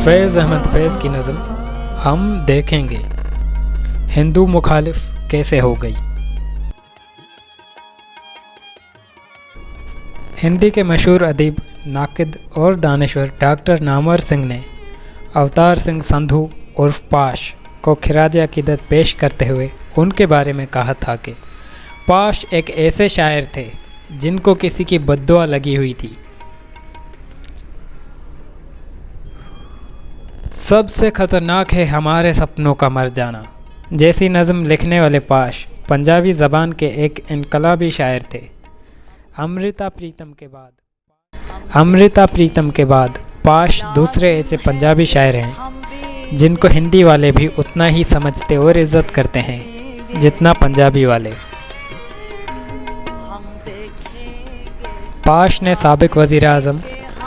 فیض احمد فیض کی نظم ہم دیکھیں گے ہندو مخالف کیسے ہو گئی۔ ہندی کے مشہور ادیب، ناقد اور دانشور ڈاکٹر نامور سنگھ نے اوتار سنگھ سندھو عرف پاش کو خراج عقیدت پیش کرتے ہوئے ان کے بارے میں کہا تھا کہ پاش ایک ایسے شاعر تھے جن کو کسی کی بد دعا لگی ہوئی تھی۔ سب سے خطرناک ہے ہمارے سپنوں کا مر جانا جیسی نظم لکھنے والے پاش پنجابی زبان کے ایک انقلابی شاعر تھے۔ امرتا پریتم کے بعد پاش دوسرے ایسے پنجابی شاعر ہیں جن کو ہندی والے بھی اتنا ہی سمجھتے اور عزت کرتے ہیں جتنا پنجابی والے۔ پاش نے سابق وزیر اعظم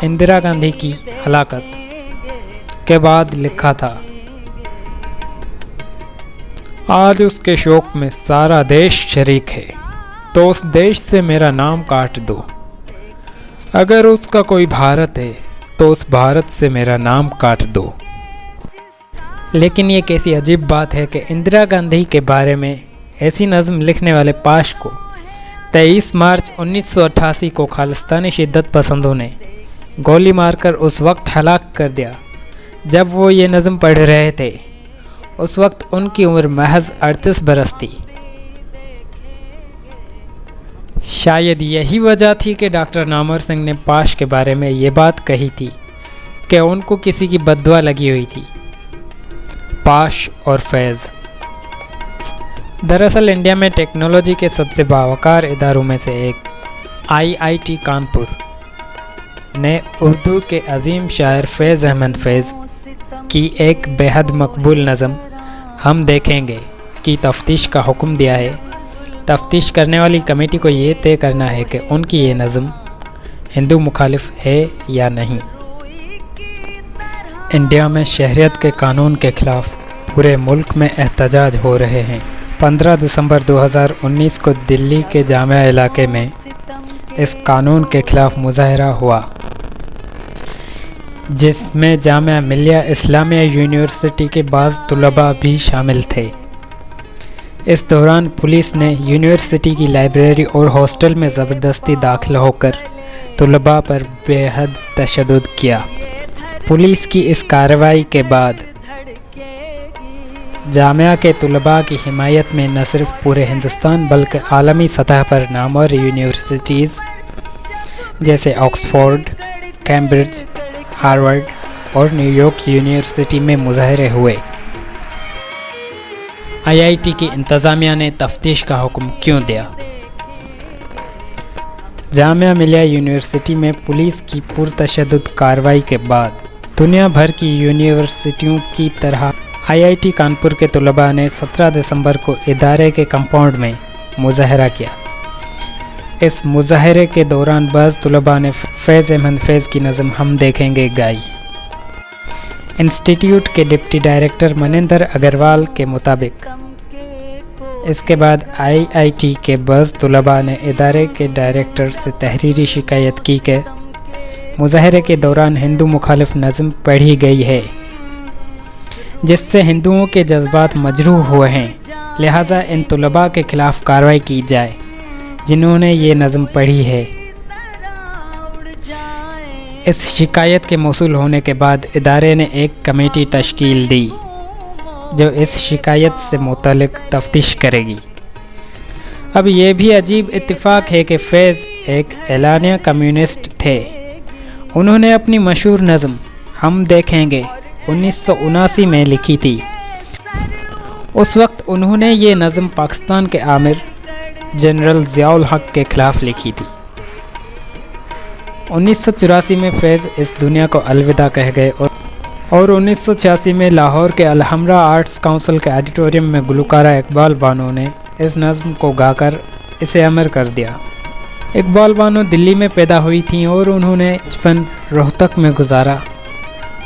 اندرا گاندھی کی ہلاکت کے بعد لکھا تھا، آج اس کے شوق میں سارا دیش شریک ہے، تو اس دیش سے میرا نام کاٹ دو، اگر اس کا کوئی بھارت ہے تو اس بھارت سے میرا نام کاٹ دو۔ لیکن یہ کیسی عجیب بات ہے کہ اندرا گاندھی کے بارے میں ایسی نظم لکھنے والے پاش کو 23 مارچ 1988 کو خالصتانی شدت پسندوں نے گولی مار کر اس وقت ہلاک کر دیا جب وہ یہ نظم پڑھ رہے تھے۔ اس وقت ان کی عمر محض 38 برس تھی۔ شاید یہی وجہ تھی کہ ڈاکٹر نامور سنگھ نے پاش کے بارے میں یہ بات کہی تھی کہ ان کو کسی کی بد دعا لگی ہوئی تھی۔ پاش اور فیض دراصل انڈیا میں ٹیکنالوجی کے سب سے باوقار اداروں میں سے ایک IIT کانپور نے اردو کے عظیم شاعر فیض احمد فیض کی ایک بے حد مقبول نظم ہم دیکھیں گے کی تفتیش کا حکم دیا ہے۔ تفتیش کرنے والی کمیٹی کو یہ طے کرنا ہے کہ ان کی یہ نظم ہندو مخالف ہے یا نہیں۔ انڈیا میں شہریت کے قانون کے خلاف پورے ملک میں احتجاج ہو رہے ہیں۔ 15 دسمبر 2019 کو دلی کے جامعہ علاقے میں اس قانون کے خلاف مظاہرہ ہوا جس میں جامعہ ملیہ اسلامیہ یونیورسٹی کے بعض طلباء بھی شامل تھے۔ اس دوران پولیس نے یونیورسٹی کی لائبریری اور ہاسٹل میں زبردستی داخل ہو کر طلباء پر بے حد تشدد کیا۔ پولیس کی اس کارروائی کے بعد جامعہ کے طلباء کی حمایت میں نہ صرف پورے ہندوستان بلکہ عالمی سطح پر نامور یونیورسٹیز جیسے آکسفورڈ، کیمبرج، ہارورڈ اور نیو یارک یونیورسٹی میں مظاہرے ہوئے۔ IIT کی انتظامیہ نے تفتیش کا حکم کیوں دیا؟ جامعہ ملیہ یونیورسٹی میں پولیس کی پرتشدد کارروائی کے بعد دنیا بھر کی یونیورسٹیوں کی طرح IIT کانپور کے طلباء نے 17 دسمبر کو ادارے کے کمپاؤنڈ میں مظاہرہ کیا۔ اس مظاہرے کے دوران بعض طلباء نے فیض احمد فیض کی نظم ہم دیکھیں گے گائی۔ انسٹیٹیوٹ کے ڈپٹی ڈائریکٹر منیندر اگروال کے مطابق اس کے بعد IIT کے بعض طلباء نے ادارے کے ڈائریکٹر سے تحریری شکایت کی کہ مظاہرے کے دوران ہندو مخالف نظم پڑھی گئی ہے جس سے ہندوؤں کے جذبات مجروح ہوئے ہیں، لہٰذا ان طلباء کے خلاف کارروائی کی جائے جنہوں نے یہ نظم پڑھی ہے۔ اس شکایت کے موصول ہونے کے بعد ادارے نے ایک کمیٹی تشکیل دی جو اس شکایت سے متعلق تفتیش کرے گی۔ اب یہ بھی عجیب اتفاق ہے کہ فیض ایک اعلانیہ کمیونسٹ تھے۔ انہوں نے اپنی مشہور نظم ہم دیکھیں گے 1979 میں لکھی تھی۔ اس وقت انہوں نے یہ نظم پاکستان کے آمر جنرل ضیاء الحق کے خلاف لکھی تھی۔ 1984 میں فیض اس دنیا کو الوداع کہہ گئے اور 1986 میں لاہور کے الحمرا آرٹس کونسل کے آڈیٹوریم میں گلوکارہ اقبال بانو نے اس نظم کو گا کر اسے امر کر دیا۔ اقبال بانو دلی میں پیدا ہوئی تھیں اور انہوں نے بچپن روہتک میں گزارا۔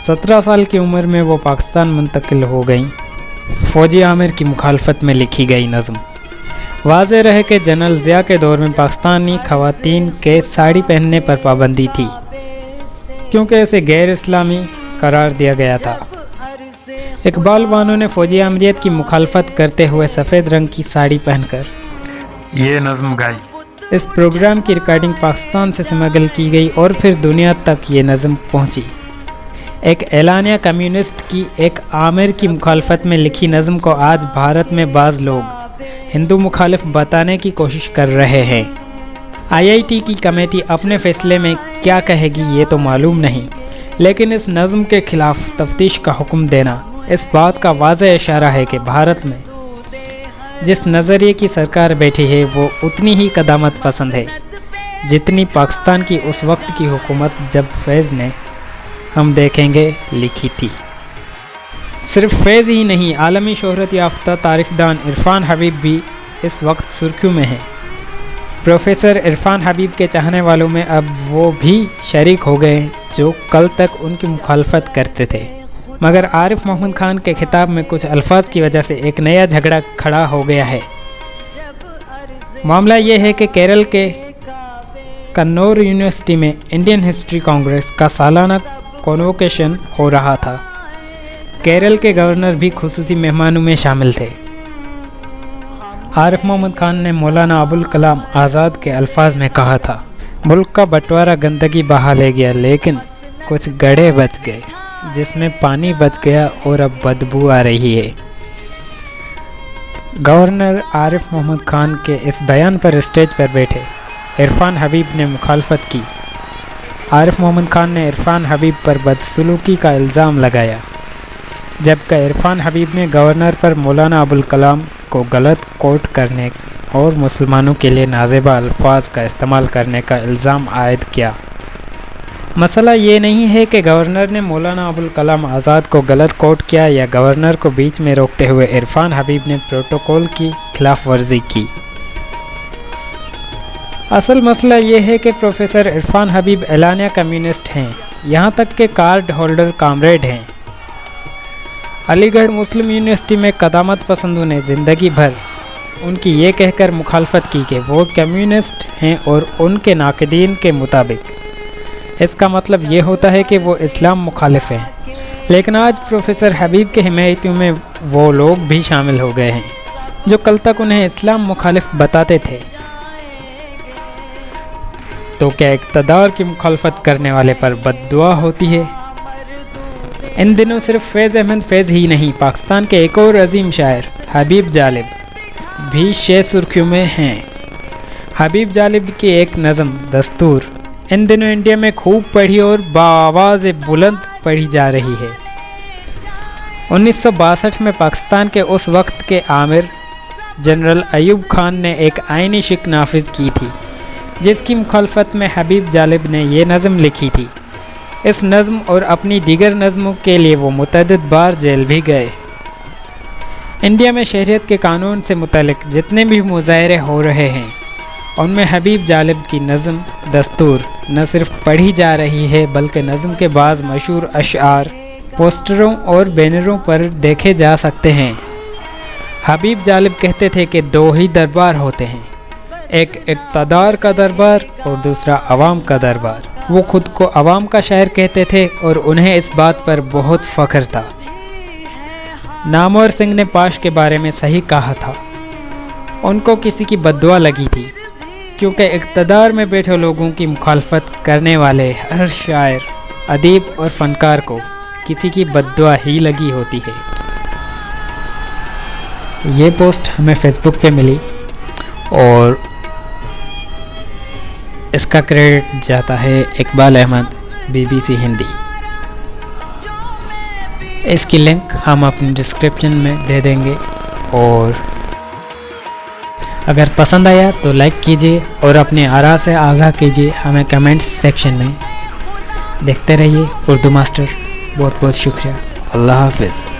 17 سال کی عمر میں وہ پاکستان منتقل ہو گئیں۔ فوجی عامر کی مخالفت میں لکھی گئی نظم۔ واضح رہے کہ جنرل ضیاء کے دور میں پاکستانی خواتین کے ساڑی پہننے پر پابندی تھی کیونکہ اسے غیر اسلامی करार दिया गया था। इकबाल बानो ने फौजी अमरीत की मुखालफत करते हुए सफ़ेद रंग की साड़ी पहनकर ये नज़्म गाई। इस प्रोग्राम की रिकॉर्डिंग पाकिस्तान से स्मगल की गई और फिर दुनिया तक ये नज़्म पहुंची। एक एलानिया कम्युनिस्ट की एक आमिर की मुखालफत में लिखी नज़्म को आज भारत में बाज़ लोग हिंदू मुखालिफ बताने की कोशिश कर रहे हैं। IIT की कमेटी अपने फ़ैसले में क्या कहेगी ये तो मालूम नहीं, लेकिन इस नज़्म के ख़िलाफ़ तफ्तीश का हुक्म देना इस बात का वाज़ेह इशारा है कि भारत में जिस नज़रिए की सरकार बैठी है वो उतनी ही कदामत पसंद है जितनी पाकिस्तान की उस वक्त की हुकूमत जब फैज़ ने हम देखेंगे लिखी थी। सिर्फ फैज़ ही नहीं, आलमी शोहरत याफ्ता तारीखदान इरफान हबीब भी इस वक्त सुर्खियों में हैं। प्रोफेसर इरफान हबीब के चाहने वालों में अब वो भी शरीक हो गए जो कल तक उनकी मुखालफत करते थे, मगर आरिफ मोहम्मद खान के खिताब में कुछ अल्फाज की वजह से एक नया झगड़ा खड़ा हो गया है। मामला ये है कि केरल के कन्नौर यूनिवर्सिटी में इंडियन हिस्ट्री कांग्रेस का सालाना कॉन्वोकेशन हो रहा था। केरल के गवर्नर भी खुसूसी मेहमानों में शामिल थे। आरिफ मोहम्मद खान ने मौलाना अबुल कलाम आज़ाद के अल्फाज में कहा था, मुल्क का बंटवारा गंदगी बहा ले गया लेकिन कुछ गड्ढे बच गए जिसमें पानी बच गया और अब बदबू आ रही है। गवर्नर आरिफ मोहम्मद खान के इस बयान पर स्टेज पर बैठे इरफान हबीब ने मुखालफत की। आरिफ मोहम्मद खान ने इरफान हबीब पर बदसलूकी का इल्ज़ाम लगाया, जबकि इरफान हबीब ने गवर्नर पर मौलाना अबुल कलाम को गलत कोट करने और मुसलमानों के लिए नाज़ेबा अल्फाज का इस्तेमाल करने का इल्ज़ाम आयद किया। मसला ये नहीं है कि गवर्नर ने मौलाना अबुल कलाम आज़ाद को गलत कोट किया या गवर्नर को बीच में रोकते हुए इरफान हबीब ने प्रोटोकॉल की खिलाफ वर्जी की। असल मसला ये है कि प्रोफेसर इरफान हबीब एलानिया कम्युनिस्ट हैं, यहाँ तक के कार्ड होल्डर कामरेड हैं। अलीगढ़ मुस्लिम यूनिवर्सिटी में कदामत पसंदों ने ज़िंदगी भर उनकी ये कहकर मुखालफत की कि वो कम्युनिस्ट हैं और उनके नाक़दीन के मुताबिक इसका मतलब ये होता है कि वो इस्लाम मुखालिफ हैं। लेकिन आज प्रोफेसर हबीब के हिमायतियों में वो लोग भी शामिल हो गए हैं जो कल तक उन्हें इस्लाम मुखालिफ बताते थे। तो क्या इक़्तिदार की मुखालफत करने वाले पर बद्दुआ होती है? इन दिनों सिर्फ फैज़ अहमद फैज़ ही नहीं, पाकिस्तान के एक और अजीम शायर हबीब जालिब भी शेर सुर्खियों में हैं। हबीब जालिब की एक नज़म दस्तूर इन दिनों इंडिया में खूब पढ़ी और बाआवाज़ बुलंद पढ़ी जा रही है। 1962 में पाकिस्तान के उस वक्त के आमिर जनरल अयूब खान ने एक आइनी शिक नाफिज की थी जिसकी मुखालफत में हबीब जालिब ने ये नज़म लिखी थी। इस नज़म और अपनी दीगर नज़मों के लिए वो मुतअद्दिद बार जेल भी गए। इंडिया में शहरियत के कानून से मुतल्लिक़ जितने भी मुज़ाहरे हो रहे हैं उनमें हबीब जालिब की नज़म दस्तूर न सिर्फ पढ़ी जा रही है बल्कि नज़म के बाज़ मशहूर अशआर पोस्टरों और बैनरों पर देखे जा सकते हैं। हबीब जालिब कहते थे कि दो ही दरबार होते हैं, एक इक़्तिदार का दरबार और दूसरा अवाम का दरबार। वो खुद को अवाम का शायर कहते थे और उन्हें इस बात पर बहुत फ़ख्र था। नामवर सिंह ने पाश के बारे में सही कहा था, उनको किसी की बद्दुआ लगी थी क्योंकि इक़्तिदार में बैठे लोगों की मुखालफत करने वाले हर शायर, अदीब और फ़नकार को किसी की बद्दुआ ही लगी होती है। ये पोस्ट हमें फेसबुक पे मिली और इसका क्रेडिट जाता है इकबाल अहमद BBC हिंदी। इसकी लिंक हम अपने डिस्क्रिप्शन में दे देंगे और अगर पसंद आया तो लाइक कीजिए और अपने आरा से आगाह कीजिए हमें कमेंट्स सेक्शन में। देखते रहिए उर्दू मास्टर। बहुत बहुत शुक्रिया। अल्लाह हाफ़िज़।